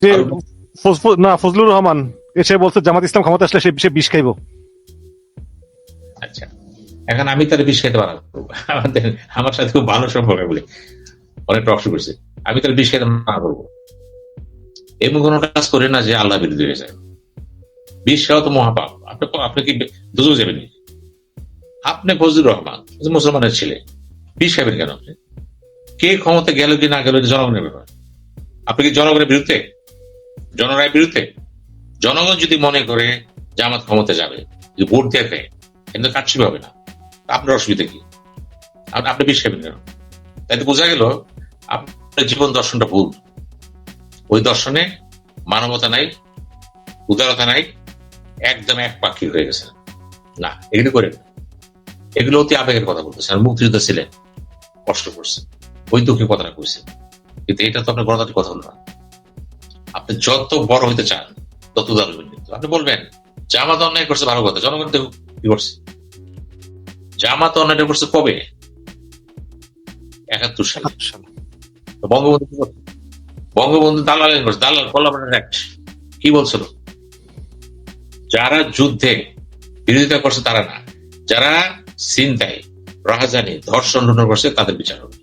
যে আরো ফজলুর রহমান এসে বলছে জামাত ইসলাম ক্ষমতা আসলে সে বিষ খাইব। আচ্ছা, এখন আমি তার বিষ খেতে বারণ করবো। আমার সাথে খুব ভালো সম্পর্ক বলে অনেক টক শো করছে, আমি তার বিষ খেতে না করবো। এমন কোনো কাজ করে না যে আল্লাহ বিরোধী হয়ে যায়। বিষ খাওয়া তো মহাপাপ। আপনি কি দুজো যাবেন? আপনি ফজলুর রহমান মুসলমানের ছেলে, বিষ খাবেন কেন আপনি? কে ক্ষমতা গেল কি না গেল জনগণের ব্যাপার। আপনি কি জনগণের বিরুদ্ধে, জনরায়ের বিরুদ্ধে? জনগণ যদি মনে করে জামাত ক্ষমতা যাবে, যদি ভোট দেখে, কিন্তু কাটছবি হবে না, আপনার অসুবিধা কি? আপনি বিষ খাবেন কেন? তাই তো বোঝা গেল আপনার জীবন দর্শনটা ভুল। ওই দর্শনে মানবতা নাই, উদারতা নাই, একদম এক পাখি হয়ে গেছে। না, এগুলো করেন। এগুলো অতি আবেগের কথা বলতেছেন। আর মুক্তিযোদ্ধা ছিলেন, কষ্ট করছে, ওই দুঃখের কথাটা কইছে, কিন্তু এটা তো আপনার গণতান্ত্রিক কথা হলো না। আপনি যত বড় হইতে চান তত উদার হবেন, কিন্তু আপনি বলবেন জামাত অন্যায় করছে, ভালো কথা, জনগণ তো কি করছে? জামাত অন্যায় করছে কবে? 71 সালে। বঙ্গবন্ধু কি করছে? বঙ্গবন্ধু দালাল করছে, দালাল কোলাবরেটর অ্যাক্ট কি বলছিল? যারা যুদ্ধে বিরোধিতা করছে তারা না, যারা ছিনতাই, রাহাজানি, ধর্ষণ করছে তাদের বিচার হবে।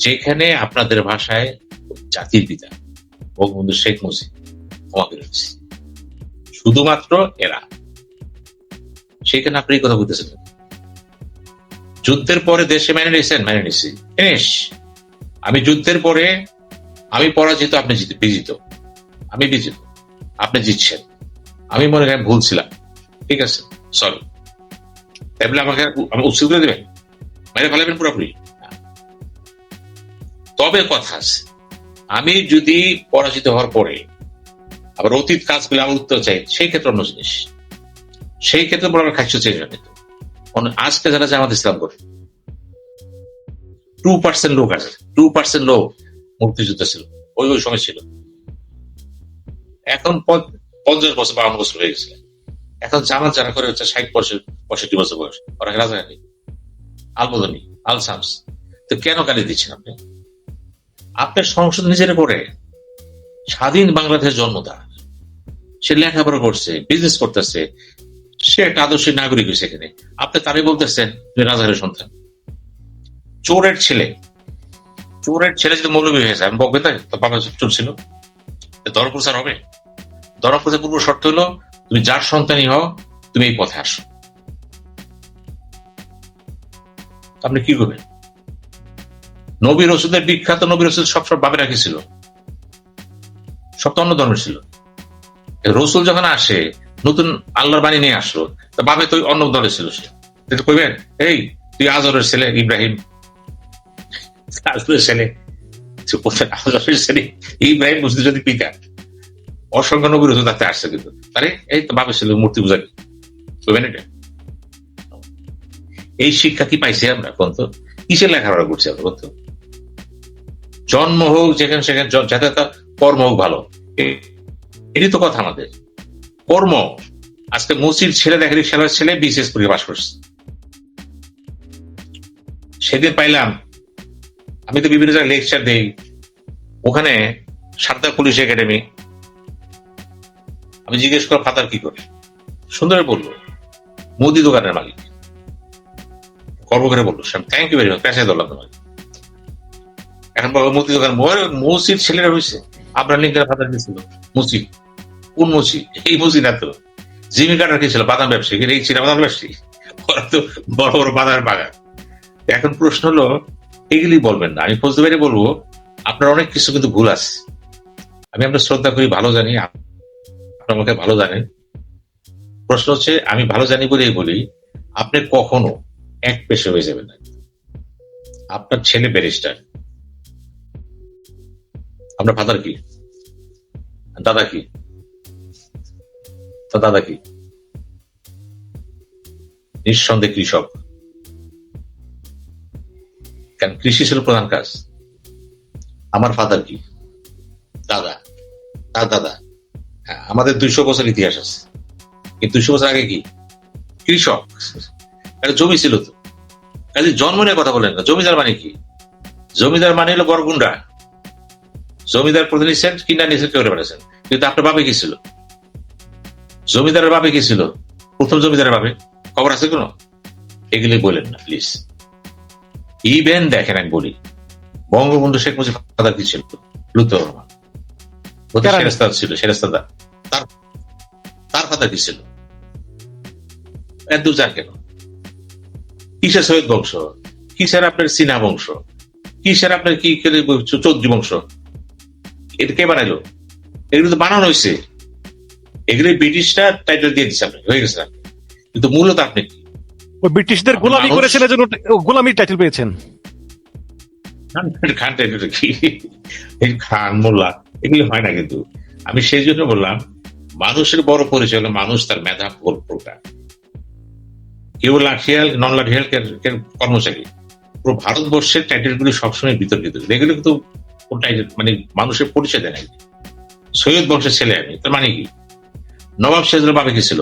যেখানে আপনাদের ভাষায় জাতির পিতা বঙ্গবন্ধু শেখ মুজিব ক্ষমা করে দিচ্ছে, শুধুমাত্র এরা, সেখানে আপনি এই কথা বলতেছেন। যুদ্ধের পরে দেশে মেনে নিয়েছেন, মেনে নিচ্ছি, আমি যুদ্ধের পরে আমি পরাজিত, আপনি বিজিত, আমি বিজিত, আপনি জিতছেন, আমি মনে হয় ভুল ছিলাম, ঠিক আছে, সরি, তাই বলে আমাকে উৎসুক করে দেবেন, মেরে ফেলাবেন পুরোপুরি? তবে কথা আছে, আমি যদি পরাজিত হওয়ার পরে আবার অতীত কাজগুলো আমার উত্তর চাই, সেই ক্ষেত্রে অন্য জিনিস, সেই ক্ষেত্রে বলে আমার খাদ্য চেয়ে যাবে। আজকে যারা জামাত ইসলাম করে 2% লোক আছে, 2% লোক মুক্তিযুদ্ধ ছিল, ওই ওই সময় ছিল। এখন 50 বছর 52 বছর হয়ে গেছে। এখন জামাত যারা করে হচ্ছে 60 বছর 65 বছর বয়স, ওরা রাজাকারী, আলমদনি, আল শামস। তো কেন গালি দিচ্ছেন আপনি? আপনার সংসদ নিজের করে স্বাধীন বাংলাদেশের জন্মদান, সে লেখাপড়া করছে, বিজনেস করতেছে, সে একটা আদর্শের নাগরিক হয়েছে। এখানে আপনি তারই বলতেছেন তুমি রাজারের সন্তান। চোরের ছেলে, চোরের ছেলে যদি মৌলবী হয়ে যায়, আমি বকবে তাই তো বাবা চোর ছিল, ধর্মপ্রচার হবে? ধর্মপ্রচার পূর্ব শর্ত হলো তুমি যার সন্তানই হও, তুমি এই পথে আসো। আপনি কি করবেন? নবী রসুলের বিখ্যাত, নবী রসুল সব ভাবে রাখিছিল, সব তো অন্য ধর্মের ছিল। রসুল যখন আসে, নতুন আল্লাহর বাণী নিয়ে আসলো, তা বাবে তো অন্য দলের ছিল। সে তো কইবেন এই তুই আজরের ছেলে ইব্রাহিম, আজরের ছেলে, আজরের ছেলে ইব্রাহিম বুঝতে যদি পিতা, অসংখ্য নবী রসুল তাতে আসছে, কিন্তু আরে এই তো বাবে ছিল মূর্তি পূজা, কইবেন এটা? এই শিক্ষা কি পাইছি আমরা? কোন তো কিসের লেখাপড়া করছি আমরা? কোন জন্ম হোক যেখানে সেখানে, যাতে কর্ম হোক ভালো, এটি তো কথা আমাদের কর্ম। আজকে মুসির ছেলে দেখে ছেলের ছেলে বিশেষ করে পাশ করছে। সেদিন পাইলাম, আমি তো বিভিন্ন জায়গায় লেকচার দিই, ওখানে সারদা পুলিশ একাডেমি, আমি জিজ্ঞেস কর ফাদার কি করে, সুন্দর বললো মুদি দোকানের মালিক, গর্ব করে বললো থ্যাংক ইউ ভেরি মাচ, পেশায় ধরলাম তোমাকে। এখন বাবা মুদি দোকান, মসজিদ ছেলেরা হয়েছে, আপনার লিঙ্কের ফাদার কি ছিল? মুসি। কোন মুসি? এই মুসি না তো। জিমি কাটার কি ছিল? বাদাম ব্যবসায়ী। এই ছিল বাদাম ব্যবসায়ী, ওরা তো বড় বড় বাদামের বাগান। এখন প্রশ্ন হলো, এগুলি বলবেন না। আমি ফজলু ভাইরে বলবো আপনার অনেক কিছু কিন্তু ভুল আছে। আমি আপনার শ্রদ্ধা করি, ভালো জানি, আপনার আমাকে ভালো জানেন। প্রশ্ন হচ্ছে, আমি ভালো জানি বলেই বলি, আপনি কখনো এক পেশে হয়ে যাবেন না। আপনার ছেলে ব্যারিস্টার, আপনার ফাদার কি, দাদা কি, দাদা কি? নিঃসন্দেহে কৃষক। কারণ কৃষি ছিল প্রধান কাজ। আমার ফাদার কি, দাদা, তার দাদা। হ্যাঁ, আমাদের 200 বছর ইতিহাস আছে, কিন্তু 200 বছর আগে কি কৃষক? একটা জমি ছিল তো। কাজে জন্ম নিয়ে কথা বলেন না। জমিদার মানে কি? জমিদার মানে হলো বড় গুন্ডা, জমিদার প্রতি নিচ্ছেন, কিনা নিচ্ছেন, কেউ পারেছেন। কিন্তু আপনার বাপে কি ছিল? জমিদারের বাপে কি ছিল? প্রথম জমিদারের বাপে খবর আছে কোনো? এগুলি বলেন না প্লিজ। ইভেন দেখেন, আমি বলি, বঙ্গবন্ধু শেখ মুজিব ফাদার কি ছিল? লুৎফর রহমান। সেরেস্তাদ ছিল, সেরেস্তাদা। তার তার ফাদার কি ছিল? এত চার কেন? কিসের সৈয়দ বংশ, কিসের আপনার সিনহা বংশ, কিসের আপনার কি চৌধুরী বংশ? এটা কে বানাইলো? এগুলো তো বানানো হয়েছে। এগুলো ব্রিটিশরা টাইটেল দিয়ে দিচ্ছে, আপনি হয়ে গেছে। কিন্তু মূলত আপনি কি ওই ব্রিটিশদের গোলামি করেছেন, এজন্য গোলামির টাইটেল পেয়েছেন। খান টাইটেল কি? খান মোল্লা এগুলো হয় না। কিন্তু আমি সেই জন্য বললাম, মানুষের বড় পরিচয় হলো মানুষ তার মেধা প্রকার। কেউ লাঠিয়াল, নন লাঠিয়াল কর্মচারী। পুরো ভারতবর্ষের টাইটেল গুলি সবসময় বিতর্কিত, এগুলো কিন্তু মানে মানুষের পরিচয় দেয় না। সৈয়দ বংশের ছেলে আমি, তার মানে কি? নবাব সিরাজুল বাবা কি ছিল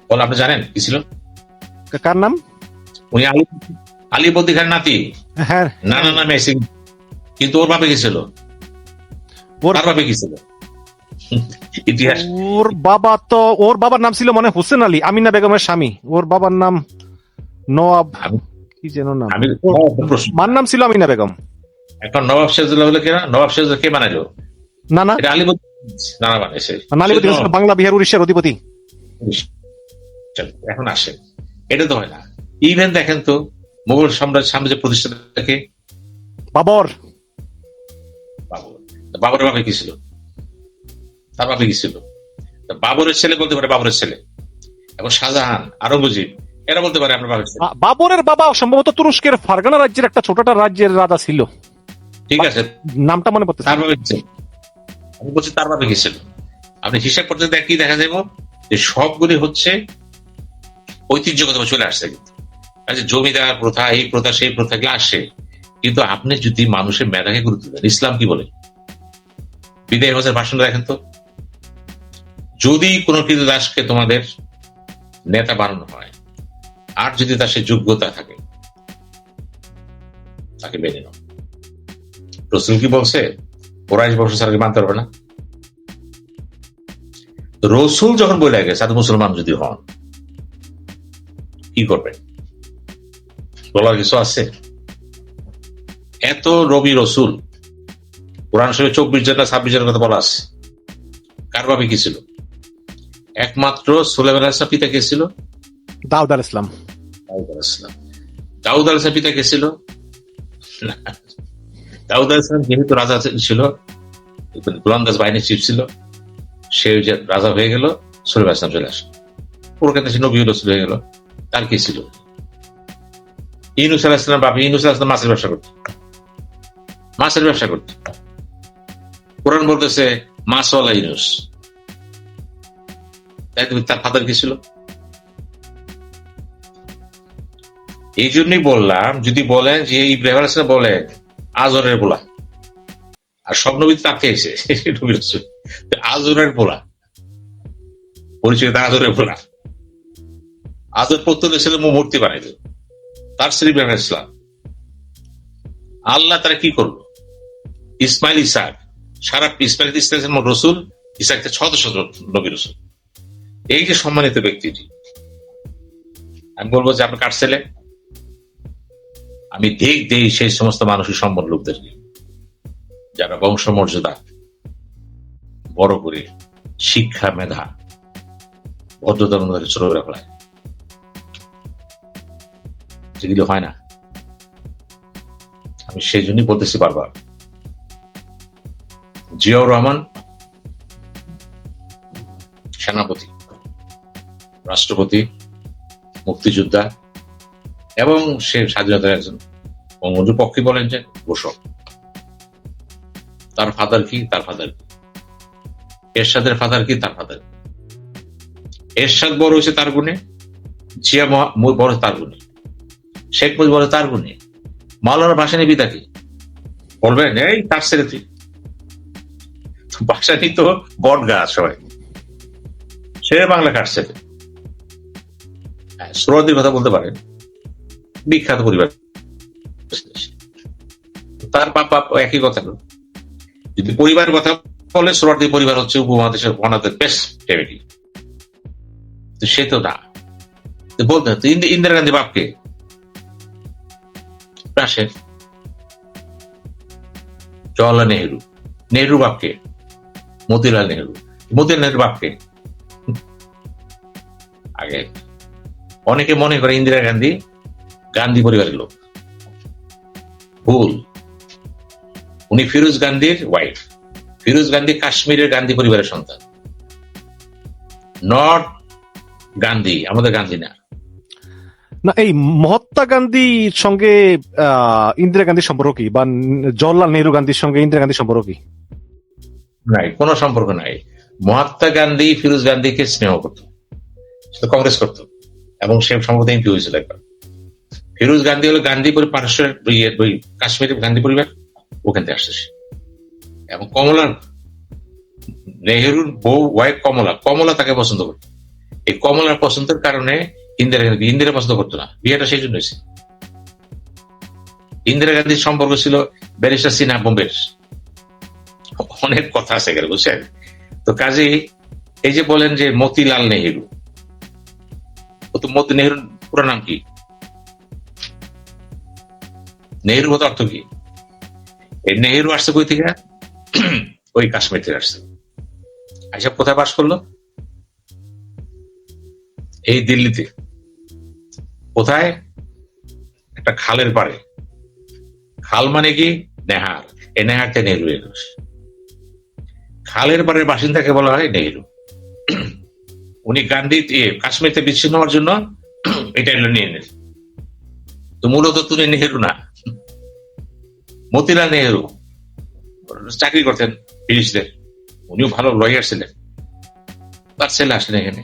বল, আপনি জানেন কি ছিল? কার নাম? উনি আলিবর্দী খান নাতি। হ্যাঁ, না না না মেসিং। কিন্তু ওর বাপে কি ছিল? ওর বাপে কি ছিল? ইতিহাস। ওর বাবার নাম ছিল মনে হুসেন আলী, আমিনা বেগমের স্বামী। ওর বাবার নাম নওয়াব, কি যেন নাম, মার নাম ছিল আমিনা বেগম। এখন নবাব সিরাজুল্লাহ বলে কেনা? নবাব সিরাজুল্লাহ কে বানাইলো? না না, এটা আলিবর্দী নানা বানাইছে। বাংলা বিহার উড়িষ্যার অধিপতি। এখন আসে, এটা তো হয় না। ইভেন দেখেন তো, মুঘল সাম্রাজ্য প্রতিষ্ঠাতাকে বাবর। বাবরের বাপে কি ছিল? তার বাপে কি ছিল? বাবরের ছেলে বলতে পারে বাবরের ছেলে, এবং শাহজাহান, আরঙ্গজেব, এরা বলতে পারে আপনার বাপের ছেলে। বাবরের বাবা সম্ভবত তুরস্কের ফারগানা রাজ্যের একটা ছোটটা রাজ্যের রাজা ছিল। ঠিক আছে, নামটা মনে পড়তে। তার বাপে কি ছিল? আমি বলছি তার বাপে কি ছিল। আপনি হিসাব করতে কি দেখা যাব যে সবগুলি হচ্ছে ঐতিহ্যগত চলে আসছে। কিন্তু জমিদার প্রথা, এই প্রথা, সেই প্রথা গুলো আসে। কিন্তু আপনি যদি মানুষের মেধাকে গুরুত্ব দেন, ইসলাম কি বলে? বিদায় হজের ভাষণটা দেখেন তো। যদি কোনো কৃতদাসকে তোমাদের নেতা বানানো হয়, আর যদি তার সে যোগ্যতা থাকে, তাকে মেনে নাও। রসুল কি বলছে? কোরাইশ বংশ ছাড়া মানতে পারবে না। রসুল যখন বলে গেছে আর মুসলমান যদি হন, কি করবেন? বলার কিছু আছে? এত নবী রসুল, কোরআন শরীফে 24 জন না 26 জনের কথা বলা আছে। কার বাপে কি ছিল? একমাত্র সুলাইমান আলাইহিস সালাম পিতা কে ছিল? দাউদ আলাইহিস সালাম। দাউদ আলাইহিস সালাম পিতা কে ছিল? দাউদ আলাইহিস সালাম যেহেতু রাজা ছিল, গোলন্দাজ বাহিনীর চিফ ছিল, সে যে রাজা হয়ে গেল, সুলাইমান আলাইহিস সালাম চলে আসে। ওর কাছে সে নবী রসুল হয়ে গেল। তার কি ছিল? ইউনূস আলাইহিস সালাম বাপে, ইউনূস আলাইহিস সালাম মাছের ব্যবসা করত। মাছের ব্যবসা করত। কোরআন বলতেছে মাছওয়ালা ইউনূস। তাই তুমি, তার ফাদার কি ছিল? এই জন্যই বললাম, যদি বলেন যে ইব্রাহিম আলাইহিস সালাম বলে আজরের পোলা, আর সব নবী তার খেয়েছে, নবী রাসূল আজরের পোলা, পরিচয় তার আজরের পোলা। আজর পুত্রের ছেলে মূর্তি বানাইল, তার ছেলে ইব্রাহিম আলাইহিস সালাম। আল্লাহ তারা কি করলো? ইসমাইল, ইসাক, সারা ইসমাইল ইসলাম রসুল, ইসাককে 600 নবী রসুল। এই যে সম্মানিত ব্যক্তিটি, আমি বলবো যে আপনার কার ছেলে? আমি দেই সেই সমস্ত মানসিক সম্মান লোকদেরকে যারা বংশমর্যাদা বড় করে, শিক্ষা, মেধা, ভদ্রতার মধ্যে ছোট করে ফেলায়। যেগুলো হয় না। আমি সেই জন্যই বলতেছি বারবার, জিয়াউর রহমান সেনাপতি, রাষ্ট্রপতি, মুক্তিযোদ্ধা, এবং সে স্বাধীনতার একজন বঙ্গবন্ধুর পক্ষে বলেন যে ঘোষক। তার ফাদার কি? তার ফাদার কি? এরশাদের ফাদার কি? তার ফাদার। এরশাদ বড় হয়েছে তার গুণে, জিয়া বড় তার গুণে, শেখ মুজিব বড় তার গুণে। মাওলানা ভাসানী পিতা কি? বলবেন এই তার ছেলে তুই। ভাসানী তো বট গাছ, সবাই শেরে বাংলা কাটছে। সোহরাওয়ার্দীর কথা বলতে পারেন, বিখ্যাত পরিবার। তার বাপ একই কথা। যদি পরিবারের কথা বলে, সোহরাওয়ার্দী পরিবার হচ্ছে উপমহাদেশের one of the best family. তো সে তো না বলতে, ইন্দিরা গান্ধী বাপকে আসেন, জওয়াহরলাল নেহরু, নেহরু বাপকে মতিলাল নেহরু, মতিলাল নেহরু বাপকে। আগে অনেকে মনে করে ইন্দিরা গান্ধী গান্ধী পরিবারের লোক, ভুল। উনি ফিরোজ গান্ধীর ওয়াইফ। ফিরোজ গান্ধী কাশ্মীরের গান্ধী পরিবারের সন্তান, নট গান্ধী, আমাদের গান্ধী না। না, এই মহাত্মা গান্ধীর সঙ্গে ইন্দিরা গান্ধীর সম্পর্ক কি, বা জওয়াহরলাল নেহরু গান্ধীর সঙ্গে ইন্দিরা গান্ধীর সম্পর্ক কি? নাই, কোনো সম্পর্ক নাই। মহাত্মা গান্ধী ফিরোজ গান্ধীকে স্নেহ করত, সে কংগ্রেস করত, এবং সে সম্ভবত এমপি হয়েছিল একবার। ফিরোজ গান্ধী হলো গান্ধী পারস্যের কাশ্মীরের গান্ধী পরিবার, ওখান থেকে আসছে। এবং কমলা নেহরুর বউ ওয়াইফ কমলা তাকে পছন্দ করত। এই কমলার পছন্দের কারণে ইন্দিরা পছন্দ করতো না, বিয়েটা সেই জন্য হয়েছে। ইন্দিরা গান্ধীর সম্পর্ক ছিল ব্যারিস্টার সিনহা বোম্বের, অনেক কথা আছে এখানে, বুঝছেন? তো কাজেই এই যে বলেন যে মতিলাল নেহরু, ও তো মতি নেহরুর পুরো নাম কি? নেহরু মতো অর্থ কি? এই নেহরু আসছে কই থেকে? ওই কাশ্মীর থেকে আসছে। এইসব কোথায় বাস করলো? এই দিল্লিতে। কোথায়? একটা খালের পাড়ে। খাল মানে কি? নেহার। এই নেহার থেকে নেহরু এলো। খালের পাড়ের বাসিন্দাকে বলা হয় নেহরু। উনি গান্ধী কাশ্মীর থেকে বিচ্ছিন্ন হওয়ার জন্য এটা নিয়ে নিলেন। তো মূলত তুমি নেহরু না, মতিলাল নেহরু চাকরি করতেন ব্রিটিশদের, উনিও ভালো লয়ার ছিলেন। তার ছেলে আসেন এখানে,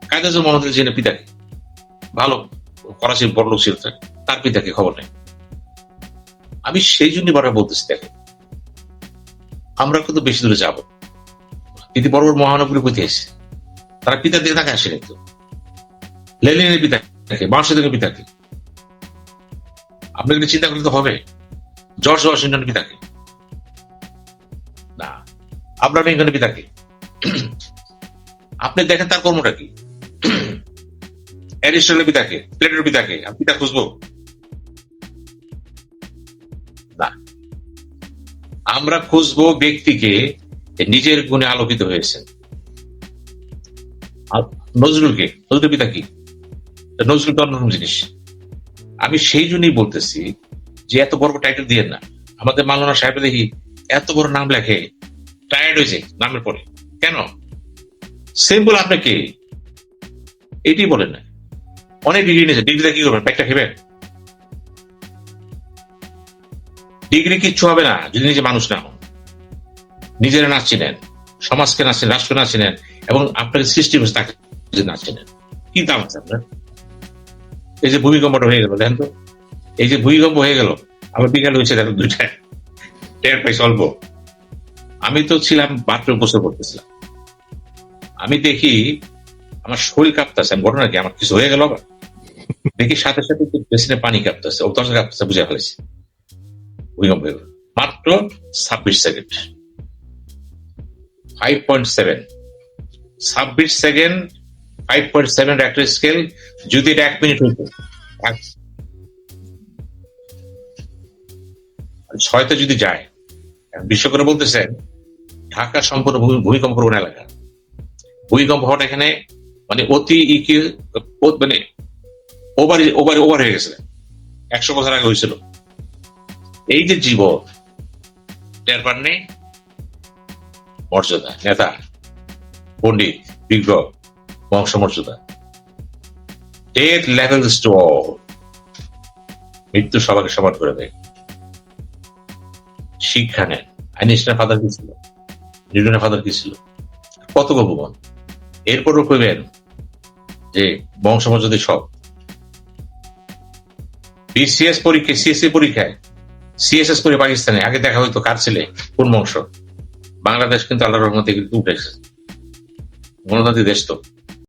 কায়দাজুল মোহাম্মদ জিনের পিতাকে, ভালো করাচির বড় লোক ছিল, তার পিতাকে খবর নেই। আমি সেই জন্য বারবার বলতেছি, দেখেন আমরা কিন্তু বেশি দূরে যাবো, কিন্তু বড় বড় মহানগরী কোথায় এসে তারা পিতার দিকে তাকে আসেনি। তো লেনিনের পিতাকে, মার্কসের পিতাকে আপনাকে চিন্তা করতে হবে, জর্জ ওয়াশিংটনের পিতাকে না, আব্রাহাম লিঙ্কনের পিতাকে। আপনি দেখেন তার কর্মটা কি। অ্যারিস্টটলের পিতাকে, প্লেটোর পিতাকে আমি পিতা খুঁজবো না। আমরা খুঁজবো ব্যক্তিকে নিজের গুণে আলোকিত হয়েছেন। নজরুলকে, নজরুল পিতা কি? নজরুল তো অন্যরকম জিনিস। আমি সেই জন্যই বলতেছি যে এত বড় টাইটেল দিয়ে না। আমাদের মাওলানা সাহেব দেখি এত বড় নাম লেখে, টায়ার্ড হয়েছে নামের পরে। কেন? সিম্পল, আপনাকে এটি বলেন না। অনেক ডিগ্রি নিয়েছে, ডিগ্রিটা কি করবেন? প্যাকটা খেবেন? ডিগ্রি কিচ্ছু হবে না যদি নিজে মানুষ না হন, নিজেরা না চিনেন, সমাজকে না চিনেন, রাষ্ট্র না চিনেন, এবং আপনাকে সৃষ্টি হয়েছে তাকে না চিনেন। কি দাম আছে আপনার? এই যে ভূমিকম্পটা হয়ে গেল, দেখেন তো, এই যে ভূমিকম্প হয়ে গেল, আমার বিকাল হয়েছে দেখো 2টায়, টের পাইছে অল্প। আমি তো ছিলাম বাথরুম গোসল করতেছিলাম, আমি দেখি আমার শরীর কাঁপতেছে। আমি ঘটনা কি, আমার কিছু হয়ে গেল আবার? দেখি সাথে সাথে বেসিনে পানি কাঁপতেছে, ও দরজা কাঁপতেছে, বুঝে ফেলেছি ভূমিকম্প হয়ে গেল। মাত্র 26 সেকেন্ড, 5.7, 26 সেকেন্ড, 5.7 রেক্টার স্কেল। যদি এটা 1 মিনিট হইতো, 6তে যদি যায়, বিশ্বকরে বলতেছেন ঢাকা সম্পূর্ণ ভূমিকম্প প্রবণ এলাকা। ভূমিকম্প হওয়াটা এখানে মানে অতি মানে ওভার হয়ে গেছে, 100 বছর আগে হয়েছিল। এই যে জীবন টের পান নেই, মর্যাদা, নেতা, পণ্ডিত, বিজ্ঞ, বংশমর্যাদা, ডেথ লেভেলস টু অল, মৃত্যু সবাইকে সমান করে দেয়। শিক্ষা নেন। আইনস্টাইনের ফাদার কি ছিল? নিউটনের ফাদার কি ছিল? কত গল্পবান। এরপরও কইবেন যে বংশমর্যাদা সব। বিসিএস পরীক্ষায়, সিএসসি পরীক্ষায়, সিএসএস করে পাকিস্তানে আগে দেখা হইতো কার ছেলে কোন বংশ। বাংলাদেশ কিন্তু আল্লাহর রহমতে কিন্তু উঠেছে, গণতান্ত্রিক দেশ তো।